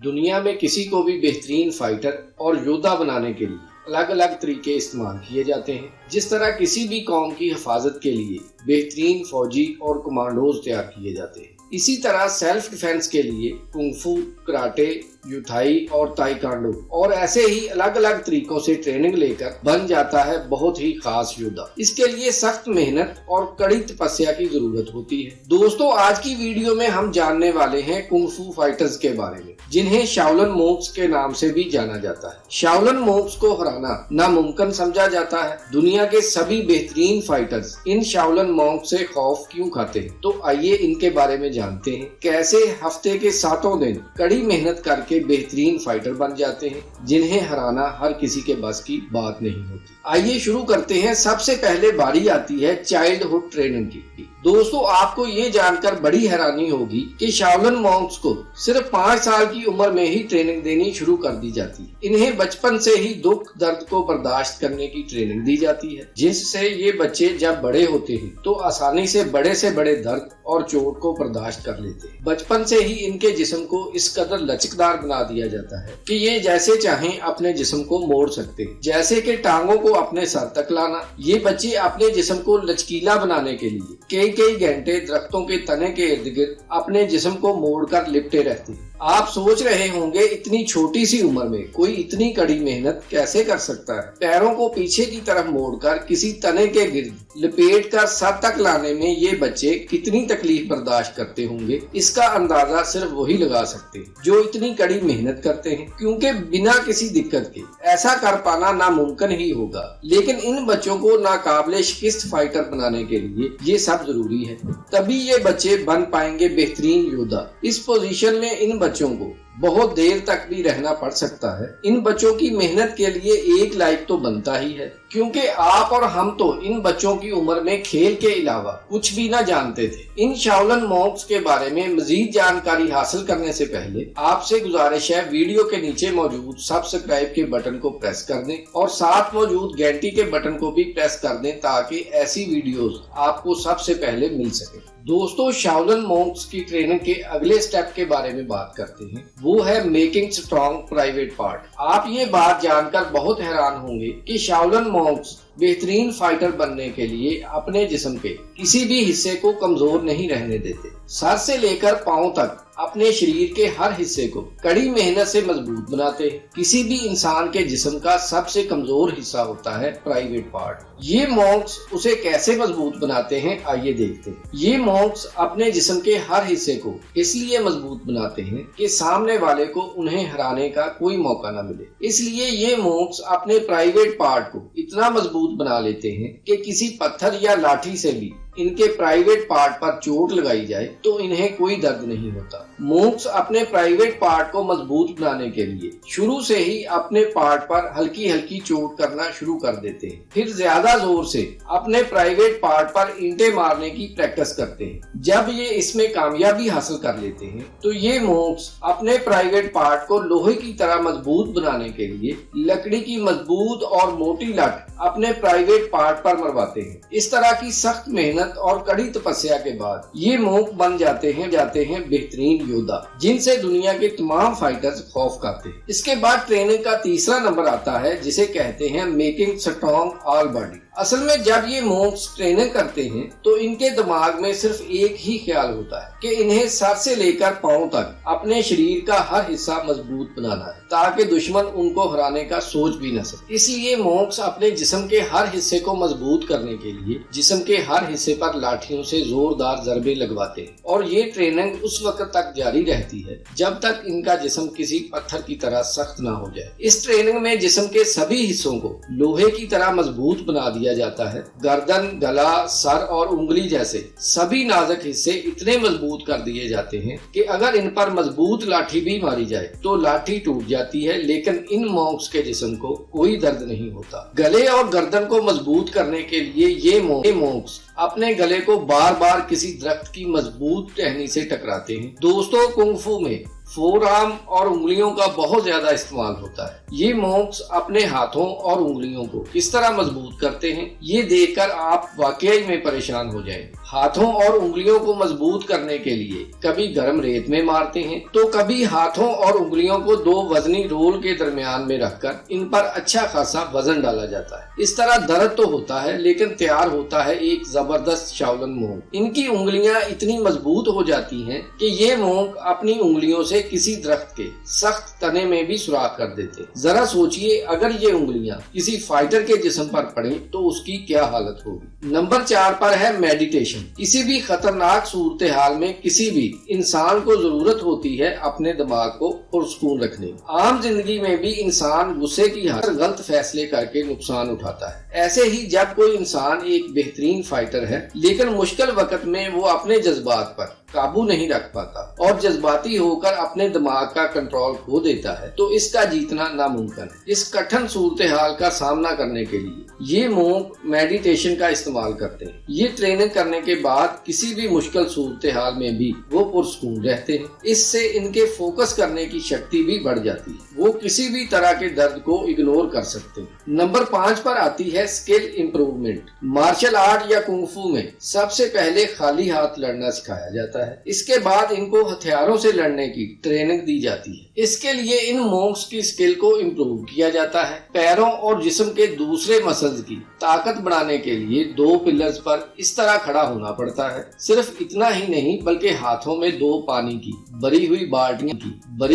दुनिया में किसी को भी बेहतरीन फाइटर और योद्धा बनाने के लिए अलग अलग तरीके इस्तेमाल किए जाते हैं। जिस तरह किसी भी कौम की हिफाजत के लिए बेहतरीन फौजी और कमांडोज तैयार किए जाते हैं, इसी तरह सेल्फ डिफेंस के लिए कुंग-फू, कराटे, यूथाई और ताइक्वांडो और ऐसे ही अलग अलग तरीकों से ट्रेनिंग लेकर बन जाता है बहुत ही खास योद्धा। इसके लिए सख्त मेहनत और कड़ी तपस्या की जरूरत होती है। दोस्तों, आज की वीडियो में हम जानने वाले हैं कुंग-फू फाइटर्स के बारे में, जिन्हें शाओलिन मोंक्स के नाम से भी जाना जाता है। शाओलिन मोंक्स को हराना नामुमकिन समझा जाता है। दुनिया के सभी बेहतरीन फाइटर्स इन शाओलिन मोंक्स से खौफ क्यों खाते हैं? तो आइए इनके बारे में जानते हैं। कैसे हफ्ते के 7 दिन कड़ी मेहनत करके बेहतरीन फाइटर बन जाते हैं, जिन्हें हराना हर किसी के बस की बात नहीं होती। आइए शुरू करते हैं। सबसे पहले बारी आती है चाइल्डहुड ट्रेनिंग की। दोस्तों, आपको ये जानकर बड़ी हैरानी होगी कि शाओलिन मोंक्स को सिर्फ 5 साल की उम्र में ही ट्रेनिंग देनी शुरू कर दी जाती है। इन्हें बचपन से ही दुख दर्द को बर्दाश्त करने की ट्रेनिंग दी जाती है, जिससे ये बच्चे जब बड़े होते हैं तो आसानी से बड़े दर्द और चोट को बर्दाश्त कर लेते हैं। बचपन से ही इनके जिस्म को इस कदर लचकदार बना दिया जाता है कि ये जैसे चाहें अपने जिस्म को मोड़ सकते हैं, जैसे कि टांगों को अपने सर तक लाना। ये बच्चे अपने जिस्म को लचकीला बनाने के लिए कई घंटे दरख्तों के तने के इर्द गिर्द अपने जिस्म को मोड़कर लिपटे रहते हैं। आप सोच रहे होंगे इतनी छोटी सी उम्र में कोई इतनी कड़ी मेहनत कैसे कर सकता है। पैरों को पीछे की तरफ मोड़कर किसी तने के गिर्द लपेट कर सर तक लाने में ये बच्चे कितनी तकलीफ बर्दाश्त करते होंगे, इसका अंदाजा सिर्फ वही लगा सकते हैं जो इतनी कड़ी मेहनत करते हैं, क्योंकि बिना किसी दिक्कत के ऐसा कर पाना नामुमकिन ही होगा। लेकिन इन बच्चों को नाकाबिले शिकस्त फाइटर बनाने के लिए ये सब जरूरी है, तभी ये बच्चे बन पाएंगे बेहतरीन योद्धा। इस पोजीशन में इन बच्चों को बहुत देर तक भी रहना पड़ सकता है। इन बच्चों की मेहनत के लिए एक लाइक तो बनता ही है, क्योंकि आप और हम तो इन बच्चों की उम्र में खेल के अलावा कुछ भी न जानते थे। इन शाओलिन मोंक्स के बारे में मजीद जानकारी हासिल करने से पहले आपसे गुजारिश है, वीडियो के नीचे मौजूद सब्सक्राइब के बटन को प्रेस कर दें और साथ मौजूद घंटी के बटन को भी प्रेस कर दें, ताकि ऐसी वीडियोस आपको सबसे पहले मिल सके। दोस्तों, शाओलिन मोंक्स की ट्रेनिंग के अगले स्टेप के बारे में बात करते हैं। वो है मेकिंग स्ट्रॉन्ग प्राइवेट पार्ट। आप ये बात जानकर बहुत हैरान होंगे कि शाओलिन मोंक्स बेहतरीन फाइटर बनने के लिए अपने जिस्म के किसी भी हिस्से को कमजोर नहीं रहने देते। सर से लेकर पांव तक अपने शरीर के हर हिस्से को कड़ी मेहनत से मजबूत बनाते हैं। किसी भी इंसान के जिस्म का सबसे कमजोर हिस्सा होता है प्राइवेट पार्ट। ये मोंक्स उसे कैसे मजबूत बनाते हैं, आइए देखते हैं। ये मोंक्स अपने जिस्म के हर हिस्से को इसलिए मजबूत बनाते हैं कि सामने वाले को उन्हें हराने का कोई मौका न मिले। इसलिए ये मोंक्स अपने प्राइवेट पार्ट को इतना मजबूत बना लेते हैं कि किसी पत्थर या लाठी से भी इनके प्राइवेट पार्ट पर चोट लगाई जाए तो इन्हें कोई दर्द नहीं होता। मोंक्स अपने प्राइवेट पार्ट को मजबूत बनाने के लिए शुरू से ही अपने पार्ट पर हल्की हल्की चोट करना शुरू कर देते हैं, फिर ज्यादा जोर से अपने प्राइवेट पार्ट पर ईंटें मारने की प्रैक्टिस करते हैं। जब ये इसमें कामयाबी हासिल कर लेते हैं तो ये मोंक्स अपने प्राइवेट पार्ट को लोहे की तरह मजबूत बनाने के लिए लकड़ी की मजबूत और मोटी लट अपने प्राइवेट पार्ट पर मरवाते हैं। इस तरह की सख्त मेहनत और कड़ी तपस्या के बाद ये मोंक बन जाते हैं बेहतरीन योद्धा, जिनसे दुनिया के तमाम फाइटर्स खौफ खाते हैं। इसके बाद ट्रेनिंग का तीसरा नंबर आता है, जिसे कहते हैं मेकिंग स्ट्रॉन्ग ऑल बॉडी। असल में जब ये मोंक्स ट्रेनिंग करते हैं तो इनके दिमाग में सिर्फ एक ही ख्याल होता है कि इन्हें सर से लेकर पांव तक अपने शरीर का हर हिस्सा मजबूत बनाना है, ताकि दुश्मन उनको हराने का सोच भी न सके। इसलिए मोंक्स अपने जिस्म के हर हिस्से को मजबूत करने के लिए जिस्म के हर हिस्से पर लाठियों से जोरदार जरबे लगवाते हैं, और ये ट्रेनिंग उस वक्त तक जारी रहती है जब तक इनका जिस्म किसी पत्थर की तरह सख्त न हो जाए। इस ट्रेनिंग में जिस्म के सभी हिस्सों को लोहे की तरह मजबूत बना दिया जाता है। गर्दन, गला, सर और उंगली जैसे सभी नाजुक हिस्से इतने मजबूत कर दिए जाते हैं कि अगर इन पर मजबूत लाठी भी मारी जाए तो लाठी टूट जाती है, लेकिन इन मोंक्स के जिस्म को कोई दर्द नहीं होता। गले और गर्दन को मजबूत करने के लिए ये मोंक्स अपने गले को बार बार किसी दरख्त की मजबूत टहनी से टकराते हैं। दोस्तों, कुंग फू में फोर आर्म और उंगलियों का बहुत ज्यादा इस्तेमाल होता है। ये मॉन्क्स अपने हाथों और उंगलियों को किस तरह मजबूत करते हैं, ये देखकर आप वाकई में परेशान हो जाएंगे। हाथों और उंगलियों को मजबूत करने के लिए कभी गर्म रेत में मारते हैं तो कभी हाथों और उंगलियों को दो वजनी रोल के दरमियान में रखकर इन पर अच्छा खासा वजन डाला जाता है। इस तरह दर्द तो होता है लेकिन तैयार होता है एक जबरदस्त शाओलिन मोंक। इनकी उंगलियां इतनी मजबूत हो जाती हैं कि ये मोंक अपनी उंगलियों से किसी दरख्त के सख्त तने में भी सुराख कर देते। जरा सोचिए अगर ये उंगलियां किसी फाइटर के जिस्म पर पड़े तो उसकी क्या हालत होगी। नंबर 4 पर है मेडिटेशन। किसी भी खतरनाक सूरत हाल में किसी भी इंसान को जरूरत होती है अपने दिमाग को पुरसकून रखने की। आम जिंदगी में भी इंसान गुस्से की हालत में गलत फैसले करके नुकसान उठाता है। ऐसे ही जब कोई इंसान एक बेहतरीन फाइटर है लेकिन मुश्किल वक्त में वो अपने जज्बात पर काबू नहीं रख पाता और जज्बाती होकर अपने दिमाग का कंट्रोल खो देता है तो इसका जीतना नामुमकिन है। इस कठिन सूरत हाल का सामना करने के लिए ये मोंक मेडिटेशन का इस्तेमाल करते हैं। ये ट्रेनिंग करने के बाद किसी भी मुश्किल सूरत हाल में भी वो पुरसकून रहते हैं। इससे इनके फोकस करने की शक्ति भी बढ़ जाती है। वो किसी भी तरह के दर्द को इग्नोर कर सकते हैं। नंबर 5 पर आती है स्किल इम्प्रूवमेंट। मार्शल आर्ट या कुंफू में सबसे पहले खाली हाथ लड़ना सिखाया जाता है। इसके बाद इनको हथियारों से लड़ने की ट्रेनिंग दी जाती है। इसके लिए इन मोंक्स की स्किल को इम्प्रूव किया जाता है। पैरों और जिस्म के दूसरे मसल्स की ताकत बढ़ाने के लिए 2 पिलर्स पर इस तरह खड़ा होना पड़ता है। सिर्फ इतना ही नहीं बल्कि हाथों में 2 पानी की भरी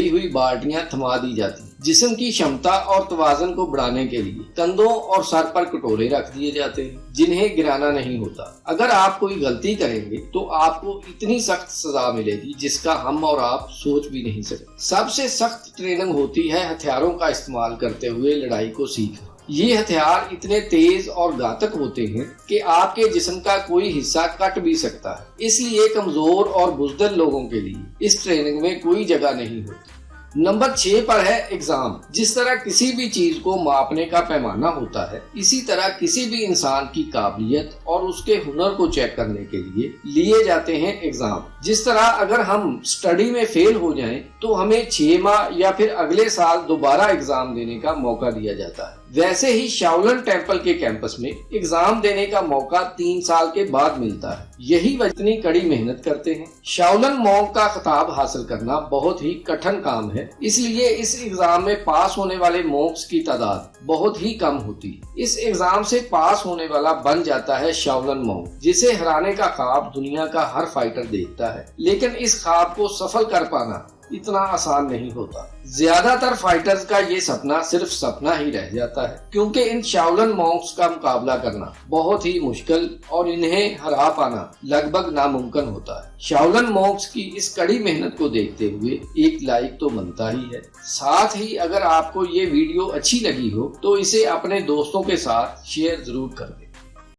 हुई बाल्टियां थमा दी जाती। जिस्म की क्षमता और तवाज़ुन को बढ़ाने के लिए कंधों और सर पर कटोरे रख दिए जाते हैं जिन्हें गिराना नहीं होता। अगर आप कोई गलती करेंगे तो आपको इतनी सख्त सजा मिलेगी जिसका हम और आप सोच भी नहीं सकते। सबसे सख्त ट्रेनिंग होती है हथियारों का इस्तेमाल करते हुए लड़ाई को सीखना। ये हथियार इतने तेज और घातक होते हैं कि आपके जिस्म का कोई हिस्सा कट भी सकता है। इसलिए कमजोर और बुज़दिल लोगों के लिए इस ट्रेनिंग में कोई जगह नहीं होती। नंबर 6 पर है एग्जाम। जिस तरह किसी भी चीज को मापने का पैमाना होता है इसी तरह किसी भी इंसान की काबिलियत और उसके हुनर को चेक करने के लिए लिए जाते हैं एग्जाम। जिस तरह अगर हम स्टडी में फेल हो जाएं तो हमें 6 माह या फिर अगले साल दोबारा एग्जाम देने का मौका दिया जाता है। वैसे ही शाओलिन टेम्पल के कैंपस में एग्जाम देने का मौका 3 साल के बाद मिलता है। यही वजह इतनी कड़ी मेहनत करते हैं। शाओलिन मोंक का खिताब हासिल करना बहुत ही कठिन काम है, इसलिए इस एग्जाम में पास होने वाले मोंक्स की तादाद बहुत ही कम होती है। इस एग्जाम से पास होने वाला बन जाता है शाओलिन मोंक, जिसे हराने का ख्वाब दुनिया का हर फाइटर देखता है। लेकिन इस ख्वाब को सफल कर पाना इतना आसान नहीं होता। ज्यादातर फाइटर्स का ये सपना सिर्फ सपना ही रह जाता है क्योंकि इन शाओलिन मोंक्स का मुकाबला करना बहुत ही मुश्किल और इन्हें हरा पाना लगभग नामुमकिन होता है। शाओलिन मोंक्स की इस कड़ी मेहनत को देखते हुए एक लाइक तो बनता ही है। साथ ही अगर आपको ये वीडियो अच्छी लगी हो तो इसे अपने दोस्तों के साथ शेयर जरूर कर दें।